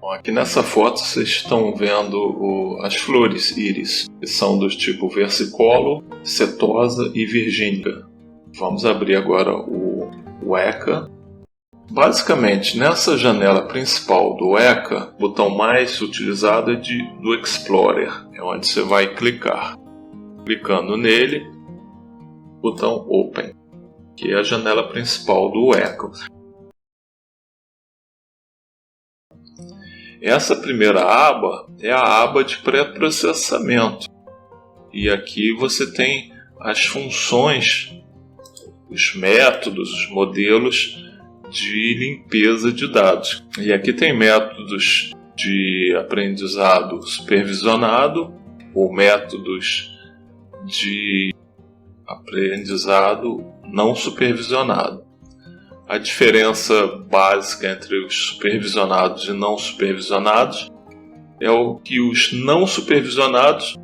Bom, aqui nessa foto vocês estão vendo as flores íris, que são dos tipos versicolo, setosa e virgínica. Vamos abrir agora o ECA. Basicamente, nessa janela principal do ECA, o botão mais utilizado é do Explorer, é onde você vai clicar. Clicando nele, botão Open, que é a janela principal do ECA. Essa primeira aba é a aba de pré-processamento. E aqui você tem as funções, os métodos, os modelos de limpeza de dados. E aqui tem métodos de aprendizado supervisionado ou métodos de aprendizado não supervisionado. A diferença básica entre os supervisionados e não supervisionados é o que os não supervisionados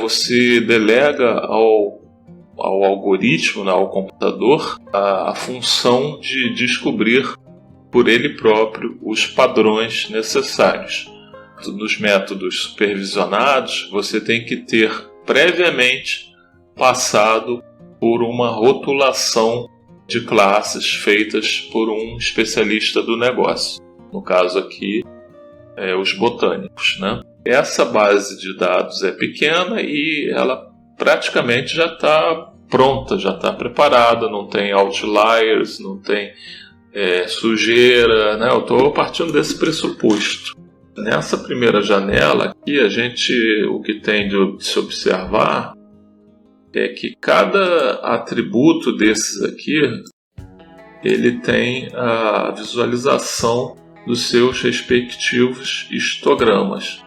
você delega ao algoritmo, ao computador, a função de descobrir por ele próprio os padrões necessários. Nos métodos supervisionados, você tem que ter previamente passado por uma rotulação de classes feitas por um especialista do negócio. No caso aqui, os botânicos, né? Essa base de dados é pequena e ela praticamente já está pronta, já está preparada, não tem outliers, não tem sujeira, né? Eu estou partindo desse pressuposto. Nessa primeira janela aqui, o que tem de se observar é que cada atributo desses aqui, ele tem a visualização dos seus respectivos histogramas.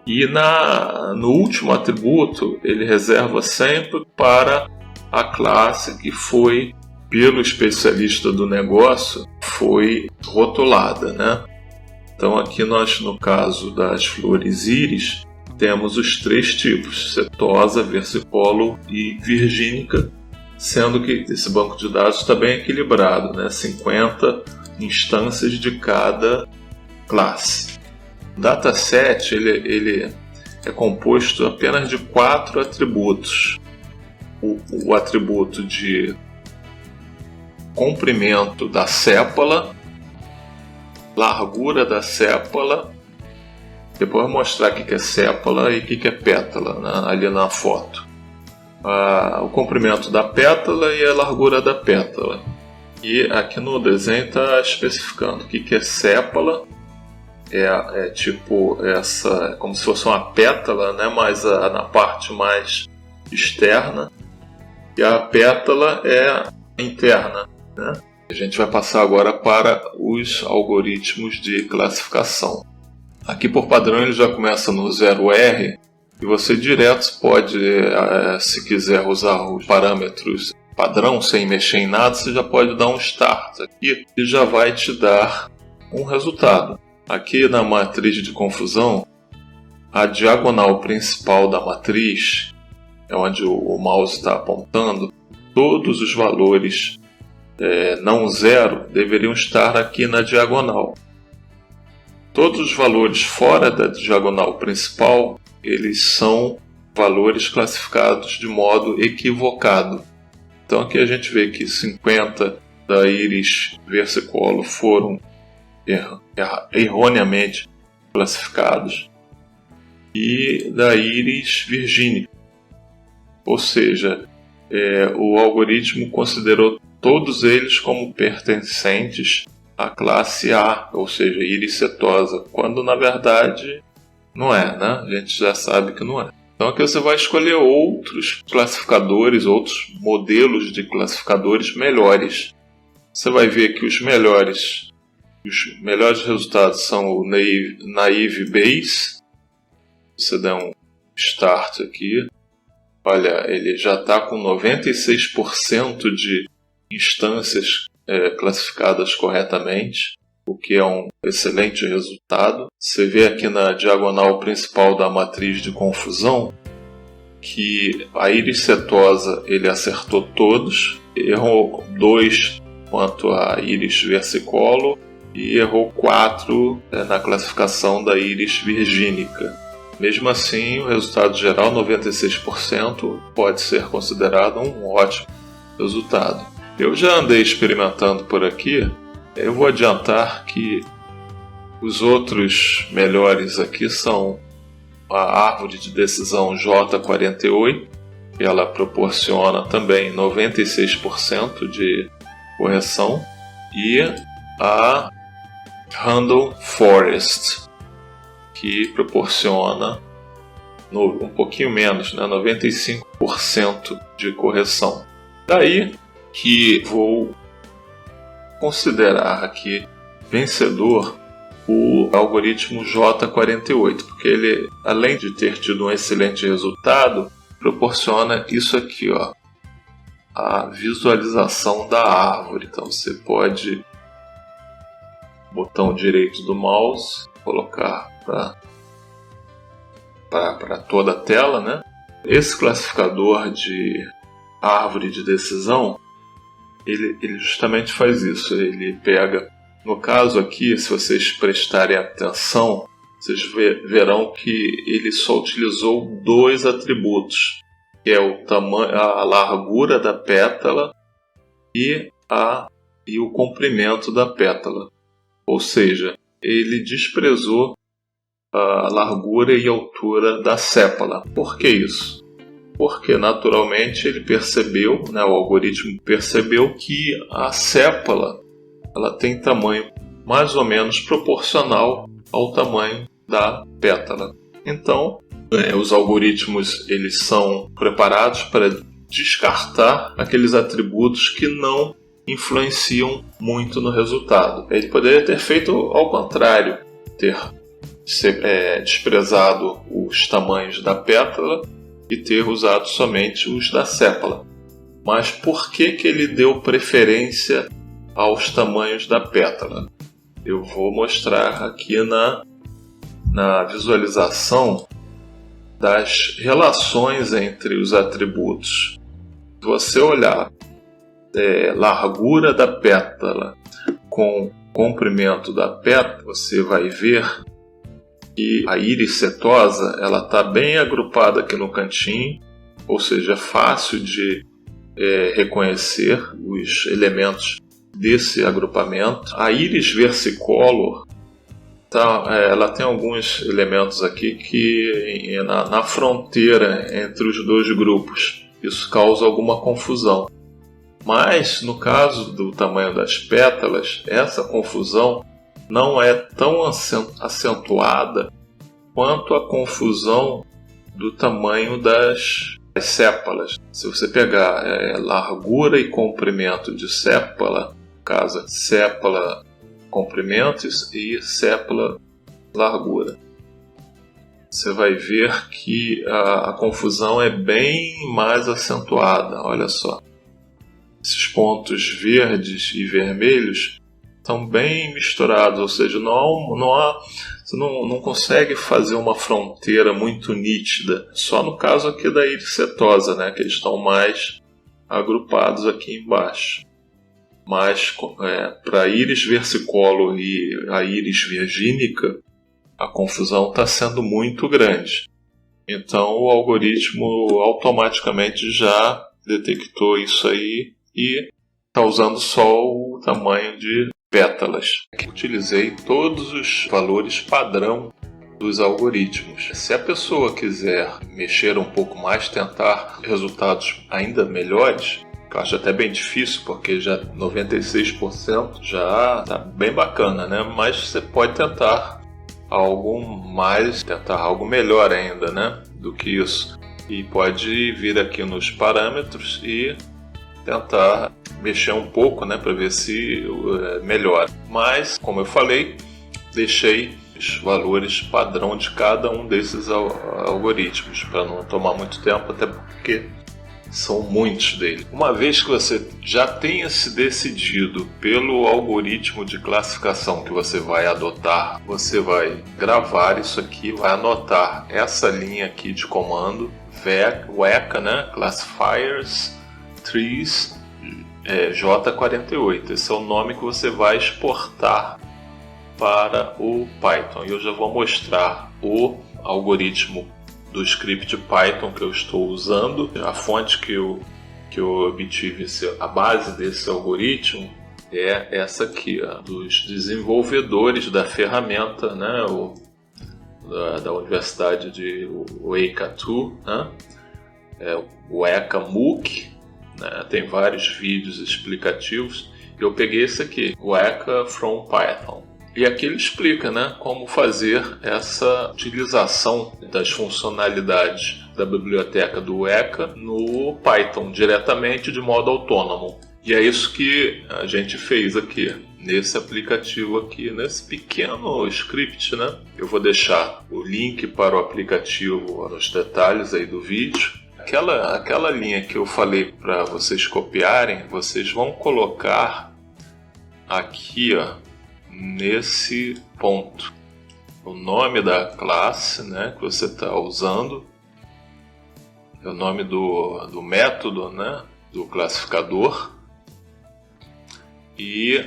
E no último atributo, ele reserva sempre para a classe que foi, pelo especialista do negócio, foi rotulada, né? Então aqui nós, no caso das flores íris, temos os três tipos, setosa, versicolo e virgínica, sendo que esse banco de dados está bem equilibrado, né? 50 instâncias de cada classe. O dataset ele é composto apenas de 4 atributos. O atributo de comprimento da sépala, largura da sépala. Depois eu vou mostrar o que é sépala e o que é pétala, né, ali na foto. O comprimento da pétala e a largura da pétala. E aqui no desenho está especificando o que é sépala. É tipo essa, como se fosse uma pétala, né, mas na parte mais externa. E a pétala é interna, né? A gente vai passar agora para os algoritmos de classificação. Aqui por padrão ele já começa no 0R e você direto pode, se quiser usar os parâmetros padrão sem mexer em nada, você já pode dar um start aqui e já vai te dar um resultado. Aqui na matriz de confusão, a diagonal principal da matriz, é onde o mouse está apontando, todos os valores não zero deveriam estar aqui na diagonal. Todos os valores fora da diagonal principal, eles são valores classificados de modo equivocado. Então aqui a gente vê que 50 da íris versicolo foram erroneamente classificados e da íris virgínica. Ou seja, o algoritmo considerou todos eles como pertencentes a classe A, ou seja, íris setosa, quando na verdade não é, né? A gente já sabe que não é. Então aqui você vai escolher outros classificadores, outros modelos de classificadores melhores. Você vai ver que os melhores resultados são o Naive Bayes. Você dá um start aqui. Olha, ele já está com 96% de instâncias classificadas corretamente, o que é um excelente resultado. Você vê aqui na diagonal principal da matriz de confusão que a íris setosa ele acertou todos, errou 2 quanto a íris versicolo e errou 4 na classificação da íris virgínica. Mesmo assim, o resultado geral, 96%, pode ser considerado um ótimo resultado. Eu já andei experimentando por aqui. Eu vou adiantar que os outros melhores aqui são a árvore de decisão J48, que ela proporciona também 96% de correção, e a Randall Forest, que proporciona um pouquinho menos, 95% de correção. Daí que vou considerar aqui vencedor o algoritmo J48, porque ele, além de ter tido um excelente resultado, proporciona isso aqui, ó, a visualização da árvore. Então você pode, botão direito do mouse, colocar para toda a tela, né? Esse classificador de árvore de decisão, ele justamente faz isso. Ele pega, no caso aqui, se vocês prestarem atenção, vocês verão que ele só utilizou 2 atributos, que é o tamanho, a largura da pétala e o comprimento da pétala. Ou seja, ele desprezou a largura e altura da sépala. Por que isso? Porque naturalmente ele percebeu, o algoritmo percebeu que a sépala ela tem tamanho mais ou menos proporcional ao tamanho da pétala. Então, os algoritmos eles são preparados para descartar aqueles atributos que não influenciam muito no resultado. Ele poderia ter feito ao contrário, ter desprezado os tamanhos da pétala e ter usado somente os da sépala. Mas por que ele deu preferência aos tamanhos da pétala? Eu vou mostrar aqui na visualização das relações entre os atributos. Se você olhar largura da pétala com comprimento da pétala, você vai ver que a íris setosa ela está bem agrupada aqui no cantinho, ou seja, é fácil de reconhecer os elementos desse agrupamento. A íris versicolor ela tem alguns elementos aqui que na fronteira entre os dois grupos. Isso causa alguma confusão. Mas no caso do tamanho das pétalas, essa confusão não é tão acentuada quanto a confusão do tamanho das sépalas. Se você pegar largura e comprimento de sépala, no caso, sépala comprimento e sépala largura, você vai ver que a confusão é bem mais acentuada. Olha só, esses pontos verdes e vermelhos estão bem misturados, ou seja, você não consegue fazer uma fronteira muito nítida. Só no caso aqui da íris setosa, que eles estão mais agrupados aqui embaixo. Mas para a íris versicolor e a íris virgínica, a confusão está sendo muito grande. Então o algoritmo automaticamente já detectou isso aí e está usando só o tamanho de pétalas. Utilizei todos os valores padrão dos algoritmos. Se a pessoa quiser mexer um pouco mais, tentar resultados ainda melhores, que eu acho até bem difícil, porque já 96% já está bem bacana, mas você pode tentar algo melhor ainda, do que isso. E pode vir aqui nos parâmetros e tentar mexer um pouco, para ver se melhora. Mas, como eu falei, deixei os valores padrão de cada um desses algoritmos, para não tomar muito tempo, até porque são muitos deles. Uma vez que você já tenha se decidido pelo algoritmo de classificação que você vai adotar, você vai gravar isso aqui, vai anotar essa linha aqui de comando, WECA, Classifiers Trees J48. Esse é o nome que você vai exportar para o Python. E eu já vou mostrar o algoritmo do script Python que eu estou usando. A fonte que eu obtive, a base desse algoritmo, é essa aqui, ó, dos desenvolvedores da ferramenta, né, da Universidade de Waikato, né, o ECA MOOC, né, tem vários vídeos explicativos. Eu peguei esse aqui, o ECA from Python. E aqui ele explica, né, como fazer essa utilização das funcionalidades da biblioteca do ECA no Python diretamente de modo autônomo. E é isso que a gente fez aqui, nesse aplicativo aqui, nesse pequeno script, né? Eu vou deixar o link para o aplicativo nos detalhes aí do vídeo. Aquela linha que eu falei para vocês copiarem, vocês vão colocar aqui, ó, nesse ponto. O nome da classe, né, que você está usando, é o nome do método, né, do classificador. E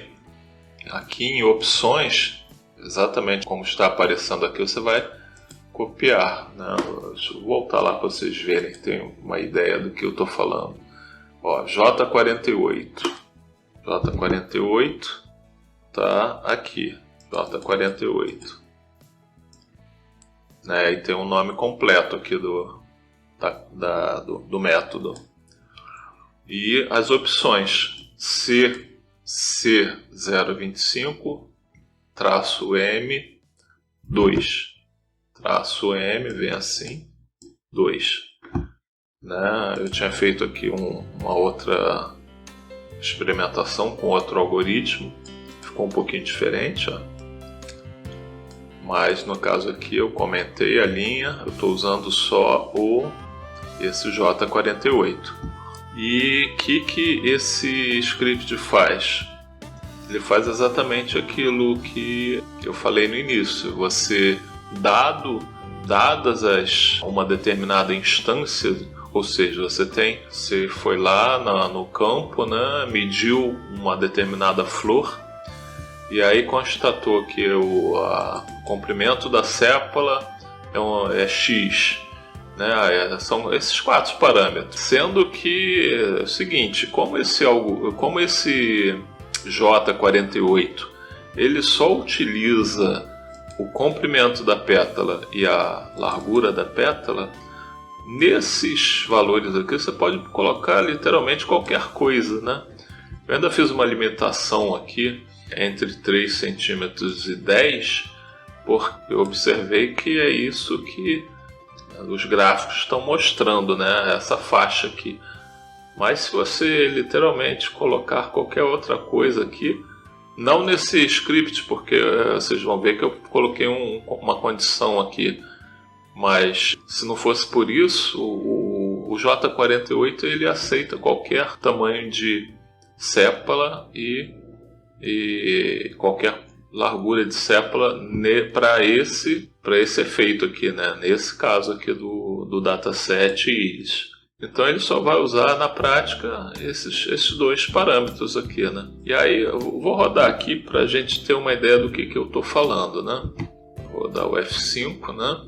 aqui em opções, exatamente como está aparecendo aqui, você vai copiar, né? Deixa eu voltar lá para vocês verem, tem uma ideia do que eu estou falando. Ó, J48 tá aqui, J48, né? E tem um nome completo aqui do método. E as opções C025 -M 2 -M vem assim 2, né? Eu tinha feito aqui uma outra experimentação com outro algoritmo, ficou um pouquinho diferente, ó. Mas no caso aqui eu comentei a linha, eu estou usando só esse J48. E o que esse script faz? Ele faz exatamente aquilo que eu falei no início. Você, dadas uma determinada instância, ou seja, você foi lá no campo, né, mediu uma determinada flor, e aí constatou que o comprimento da sépola é X. Né, são esses 4 parâmetros, sendo que é o seguinte, como esse J48 ele só utiliza o comprimento da pétala e a largura da pétala, nesses valores aqui você pode colocar literalmente qualquer coisa, né? Eu ainda fiz uma limitação aqui entre 3 centímetros e 10, porque eu observei que é isso que os gráficos estão mostrando, né? Essa faixa aqui. Mas se você literalmente colocar qualquer outra coisa aqui, não nesse script, porque vocês vão ver que eu coloquei uma condição aqui, mas se não fosse por isso, o J48 ele aceita qualquer tamanho de sépola e qualquer largura de sépola para esse efeito aqui, né? Nesse caso aqui do dataset IRIS. Então ele só vai usar na prática esses 2 parâmetros aqui, né? E aí eu vou rodar aqui para a gente ter uma ideia do que eu estou falando, né? Vou rodar o F5, né?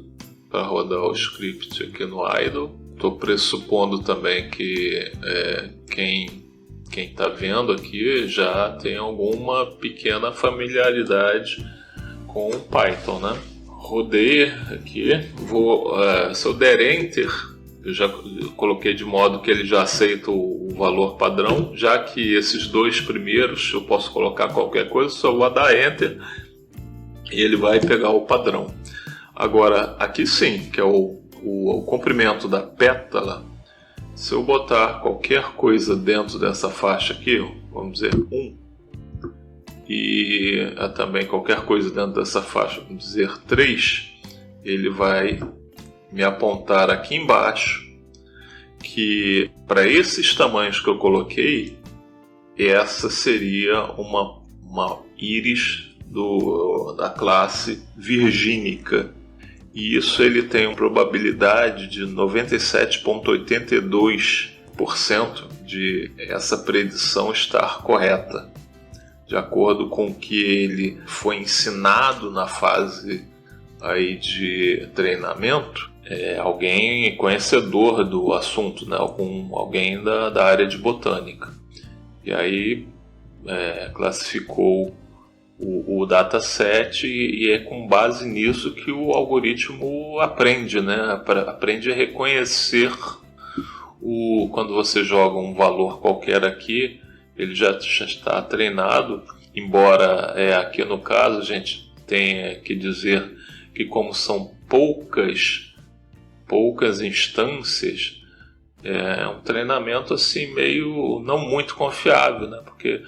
Para rodar o script aqui no idle. Estou pressupondo também que quem está vendo aqui já tem alguma pequena familiaridade com o Python, né? Rodei aqui, se eu der Enter, eu já coloquei de modo que ele já aceita o valor padrão, já que esses 2 primeiros eu posso colocar qualquer coisa, só vou dar Enter e ele vai pegar o padrão. Agora, aqui sim, que é o comprimento da pétala, se eu botar qualquer coisa dentro dessa faixa aqui, vamos dizer 1, e também qualquer coisa dentro dessa faixa, vamos dizer 3, ele vai me apontar aqui embaixo que para esses tamanhos que eu coloquei, essa seria uma íris da classe virgínica. E isso ele tem uma probabilidade de 97,82% de essa predição estar correta. de acordo com o que ele foi ensinado na fase aí de treinamento, alguém conhecedor do assunto, né? Alguém da área de botânica. E aí classificou o dataset e é com base nisso que o algoritmo aprende, né? Aprende a reconhecer quando você joga um valor qualquer aqui, ele já está treinado, embora aqui no caso a gente tenha que dizer que como são poucas instâncias, é um treinamento assim meio não muito confiável, né? Porque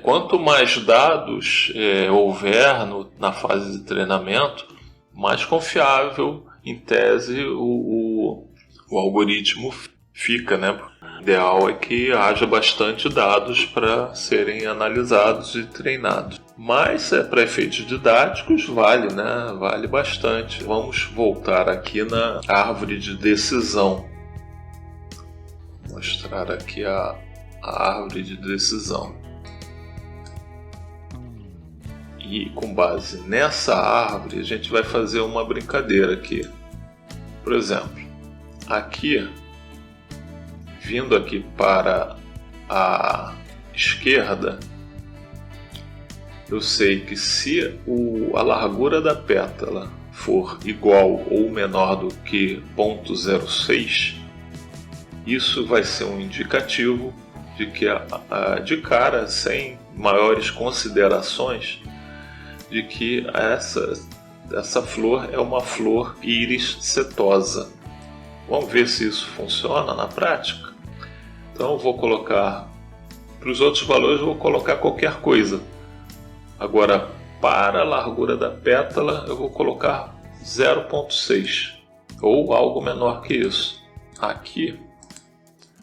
quanto mais dados houver na fase de treinamento, mais confiável, em tese, o algoritmo fica, né? O ideal é que haja bastante dados para serem analisados e treinados. Mas para efeitos didáticos vale, né? Vale bastante. Vamos voltar aqui na árvore de decisão. Vou mostrar aqui a árvore de decisão. E com base nessa árvore a gente vai fazer uma brincadeira aqui. Por exemplo, aqui, vindo aqui para a esquerda, eu sei que se a largura da pétala for igual ou menor do que 0,06, isso vai ser um indicativo de que de cara, sem maiores considerações, de que essa flor é uma flor íris setosa. Vamos ver se isso funciona na prática? Então eu vou colocar, para os outros valores eu vou colocar qualquer coisa. Agora, para a largura da pétala eu vou colocar 0,6 ou algo menor que isso. Aqui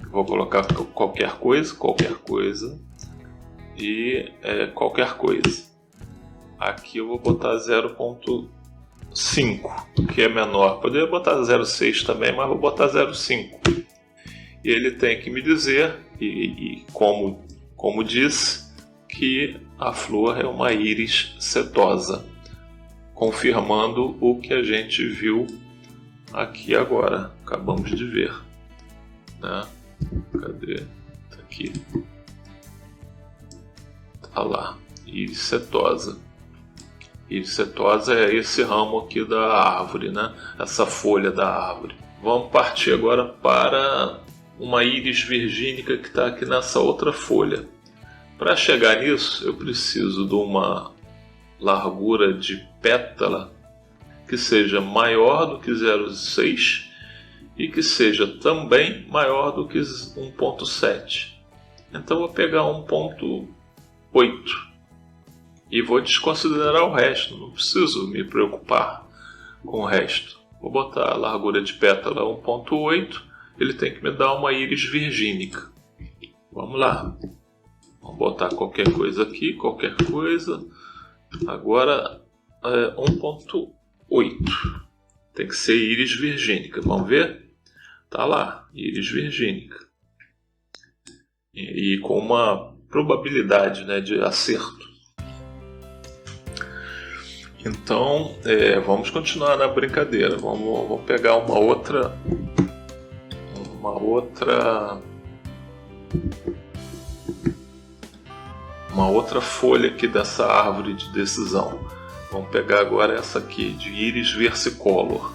eu vou colocar qualquer coisa e qualquer coisa. Aqui eu vou botar 0,5, que é menor. Poderia botar 0,6 também, mas vou botar 0,5. E ele tem que me dizer, como disse, que a flor é uma íris setosa, confirmando o que a gente viu aqui agora. Acabamos de ver, né? Cadê? Tá aqui. Tá lá, íris setosa. Íris setosa é esse ramo aqui da árvore, né? Essa folha da árvore. Vamos partir agora para uma íris virgínica que está aqui nessa outra folha. Para chegar nisso, eu preciso de uma largura de pétala que seja maior do que 0,6 e que seja também maior do que 1,7. Então eu vou pegar 1,8 e vou desconsiderar o resto, não preciso me preocupar com o resto. Vou botar a largura de pétala 1,8, ele tem que me dar uma íris virgínica. Vamos lá. Vamos botar qualquer coisa aqui, qualquer coisa. Agora 1,8. Tem que ser íris virgínica. Vamos ver? Tá lá, íris virgínica. E com uma probabilidade, né, de acerto. Então, vamos continuar na brincadeira. Vamos pegar uma outra folha aqui dessa árvore de decisão. Vamos pegar agora essa aqui de íris versicolor.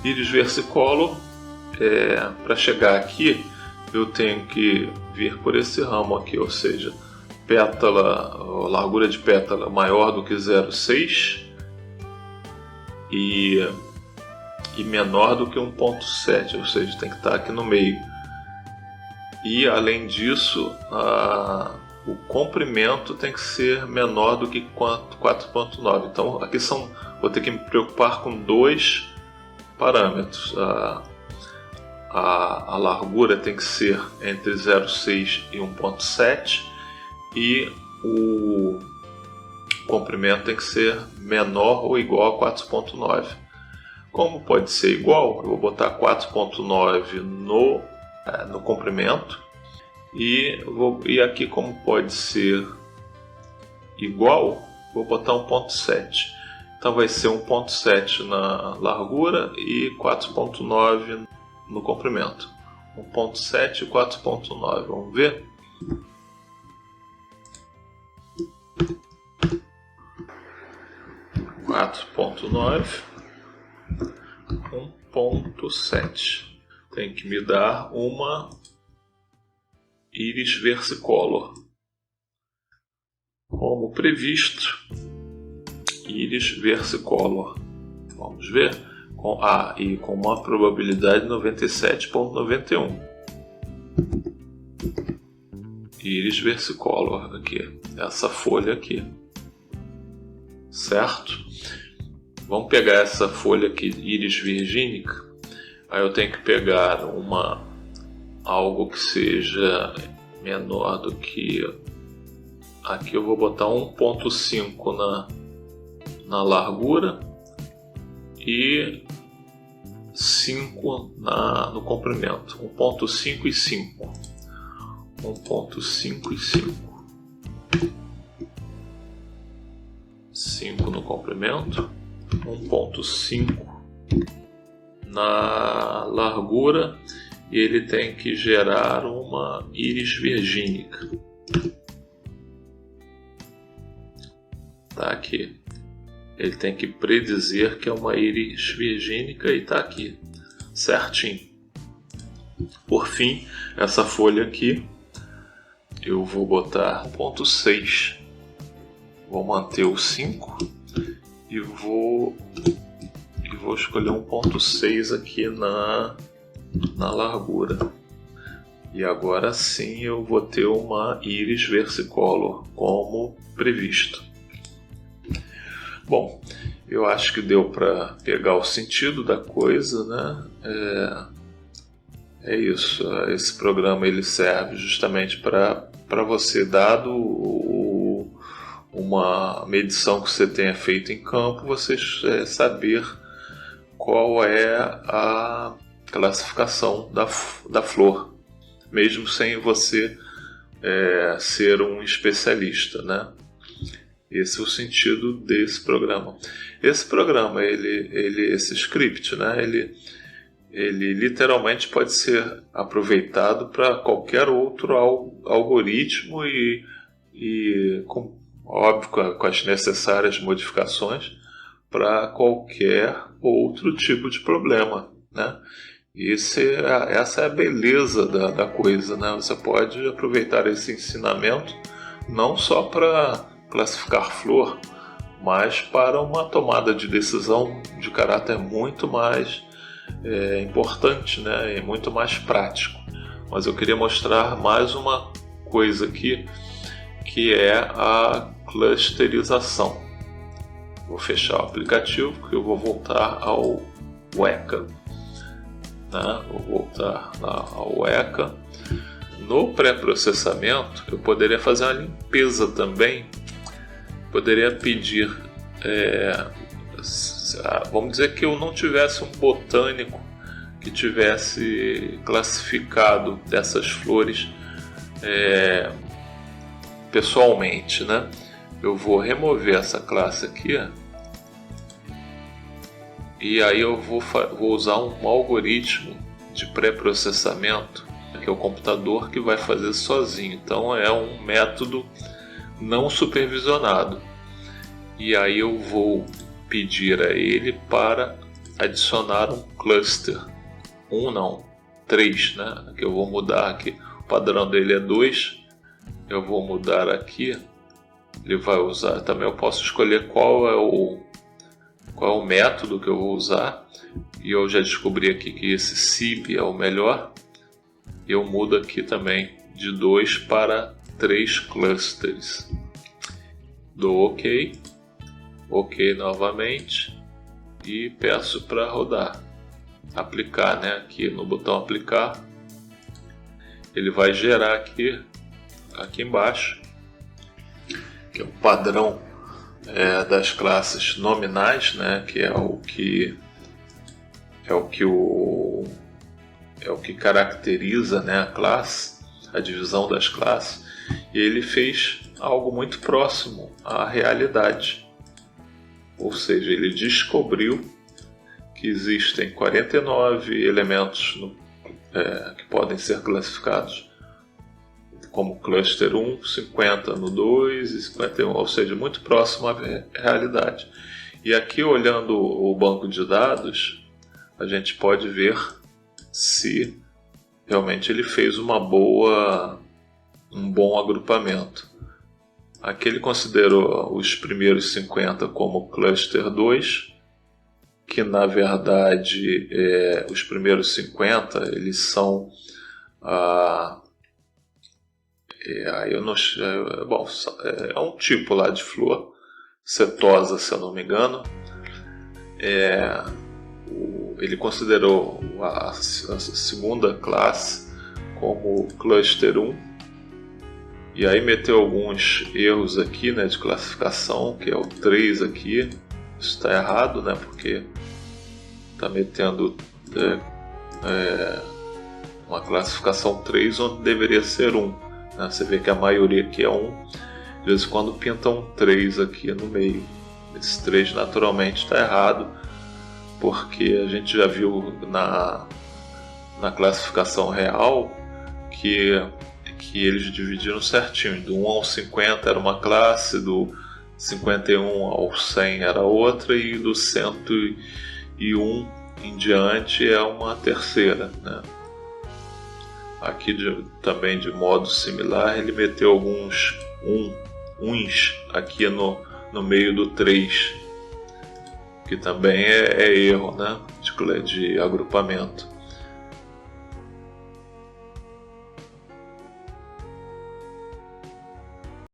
Íris versicolor, para chegar aqui, eu tenho que vir por esse ramo aqui, ou seja, largura de pétala maior do que 0,6 e menor do que 1,7, ou seja, tem que estar aqui no meio. E além disso, o comprimento tem que ser menor do que 4,9. Então aqui vou ter que me preocupar com dois parâmetros. A largura tem que ser entre 0,6 e 1,7 e o comprimento tem que ser menor ou igual a 4,9. Como pode ser igual, eu vou botar 4,9 no comprimento e aqui, como pode ser igual, vou botar 1.7. Então vai ser 1.7 na largura e 4.9 no comprimento. 1.7 e 4.9, vamos ver? (4.9) 1.7. Tem que me dar uma íris versicolor. Como previsto, íris versicolor. Vamos ver? E com uma probabilidade de 97,91. Íris versicolor aqui. Essa folha aqui. Certo? Vamos pegar essa folha aqui, íris virgínica. Aí eu tenho que pegar algo que seja menor do que... Aqui eu vou botar 1.5 na largura e 5 no comprimento. 1.5 e 5. 1.5 e 5. 5 no comprimento. 1.5 na largura. E ele tem que gerar uma íris virgínica. Tá aqui. Ele tem que predizer que é uma íris virgínica e está aqui, certinho. Por fim, essa folha aqui, eu vou botar 1.6. Vou manter o 5 e vou escolher 1.6 aqui na largura. E agora sim eu vou ter uma íris versicolor, como previsto. Bom, eu acho que deu para pegar o sentido da coisa, né? É isso. Esse programa ele serve justamente para você, dado uma medição que você tenha feito em campo, você saber qual é a classificação da flor, mesmo sem você ser um especialista, né? Esse é o sentido desse programa. Esse programa, esse script, né? Ele literalmente pode ser aproveitado para qualquer outro algoritmo e óbvio, com as necessárias modificações para qualquer outro tipo de problema, né? Essa é a beleza da coisa, né? Você pode aproveitar esse ensinamento não só para classificar flor, mas para uma tomada de decisão de caráter muito mais importante, né? E muito mais prático. Mas eu queria mostrar mais uma coisa aqui, que é a clusterização. Vou fechar o aplicativo, porque eu vou voltar ao Weka. Né? Vou voltar ao Weka. No pré-processamento, eu poderia fazer uma limpeza também. Poderia pedir, vamos dizer que eu não tivesse um botânico que tivesse classificado dessas flores pessoalmente, né? Eu vou remover essa classe aqui e aí eu vou usar um algoritmo de pré-processamento, que é o computador que vai fazer sozinho. Então é um método não supervisionado. E aí eu vou pedir a ele para adicionar um cluster. 3, né? Que eu vou mudar aqui. O padrão dele é 2. Eu vou mudar aqui. Ele vai usar. Também eu posso escolher qual é o método que eu vou usar. E eu já descobri aqui que esse SIB é o melhor. Eu mudo aqui também de 2 para 3 clusters. Dou OK. OK novamente. E peço para rodar. Aplicar, né? Aqui no botão aplicar. Ele vai gerar aqui embaixo, que é o padrão das classes nominais, né? Que é o que caracteriza, né, a classe, a divisão das classes. E ele fez algo muito próximo à realidade. Ou seja, ele descobriu que existem 49 elementos que podem ser classificados como cluster 1, 50 no 2 e 51, ou seja, muito próximo à realidade. E aqui, olhando o banco de dados, a gente pode ver se realmente ele fez um bom agrupamento. Aqui ele considerou os primeiros 50 como cluster 2, que na verdade os primeiros 50 eles são é um tipo lá de flor setosa, se eu não me engano. Ele considerou a segunda classe como cluster 1, e aí meteu alguns erros aqui, né, de classificação, que é o 3 aqui. Isso está errado, né, porque está metendo uma classificação 3 onde deveria ser 1. Né? Você vê que a maioria aqui é 1, de vez em quando pinta um 3 aqui no meio. Esse 3 naturalmente está errado, porque a gente já viu na classificação real que eles dividiram certinho. Do 1 ao 50 era uma classe, do 51 ao 100 era outra, e do 101 em diante é uma terceira, né? Aqui também de modo similar ele meteu alguns uns aqui no meio do 3, que também é erro, né, de agrupamento.